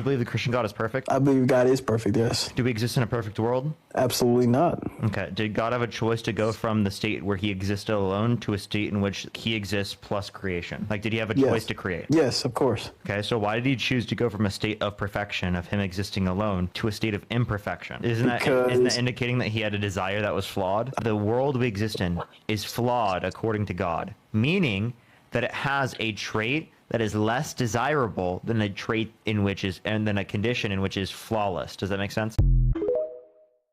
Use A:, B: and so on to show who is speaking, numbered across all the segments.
A: you believe the Christian God is perfect?
B: I believe God is perfect, yes.
A: Do we exist in a perfect world?
B: Absolutely not.
A: Okay. Did God have a choice to go from the state where he existed alone to a state in which he exists plus creation? Like, did he have a choice to create?
B: Yes, of course.
A: Okay, so why did he choose to go from a state of perfection, of him existing alone, to a state of imperfection? Isn't that indicating that he had a desire that was flawed? The world we exist in is flawed according to God, meaning that it has a trait that is less desirable than a trait in which is, and then a condition in which is flawless. Does that make sense?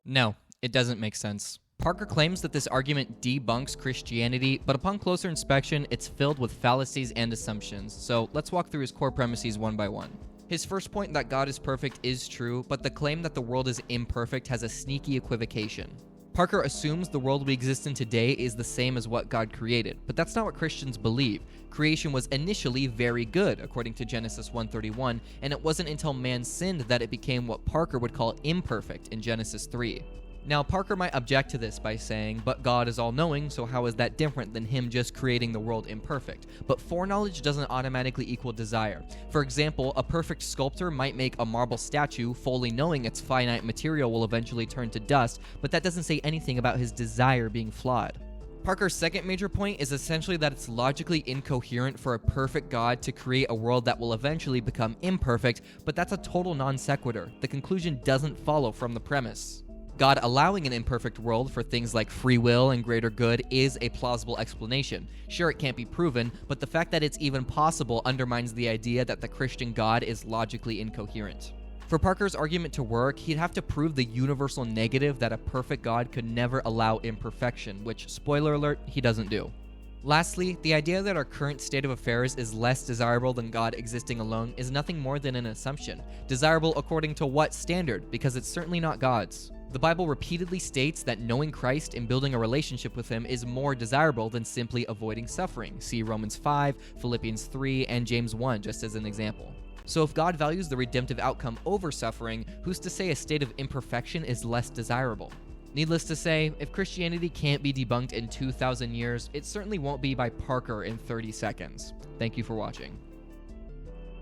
C: No, it doesn't make sense. Parker claims that this argument debunks Christianity, but upon closer inspection, it's filled with fallacies and assumptions. So let's walk through his core premises one by one. His first point that God is perfect is true, but the claim that the world is imperfect has a sneaky equivocation. Parker assumes the world we exist in today is the same as what God created, but that's not what Christians believe. Creation was initially very good, according to Genesis 1:31, and it wasn't until man sinned that it became what Parker would call imperfect in Genesis 3. Now, Parker might object to this by saying, but God is all-knowing, so how is that different than him just creating the world imperfect? But foreknowledge doesn't automatically equal desire. For example, a perfect sculptor might make a marble statue fully knowing its finite material will eventually turn to dust, but that doesn't say anything about his desire being flawed. Parker's second major point is essentially that it's logically incoherent for a perfect God to create a world that will eventually become imperfect, but that's a total non sequitur. The conclusion doesn't follow from the premise. God allowing an imperfect world for things like free will and greater good is a plausible explanation. Sure, it can't be proven, but the fact that it's even possible undermines the idea that the Christian God is logically incoherent. For Parker's argument to work, he'd have to prove the universal negative that a perfect God could never allow imperfection, which, spoiler alert, he doesn't do. Lastly, the idea that our current state of affairs is less desirable than God existing alone is nothing more than an assumption. Desirable according to what standard? Because it's certainly not God's. The Bible repeatedly states that knowing Christ and building a relationship with him is more desirable than simply avoiding suffering. See Romans 5, Philippians 3, and James 1, just as an example. So if God values the redemptive outcome over suffering, who's to say a state of imperfection is less desirable? Needless to say, if Christianity can't be debunked in 2,000 years, it certainly won't be by Parker in 30 seconds. Thank you for watching.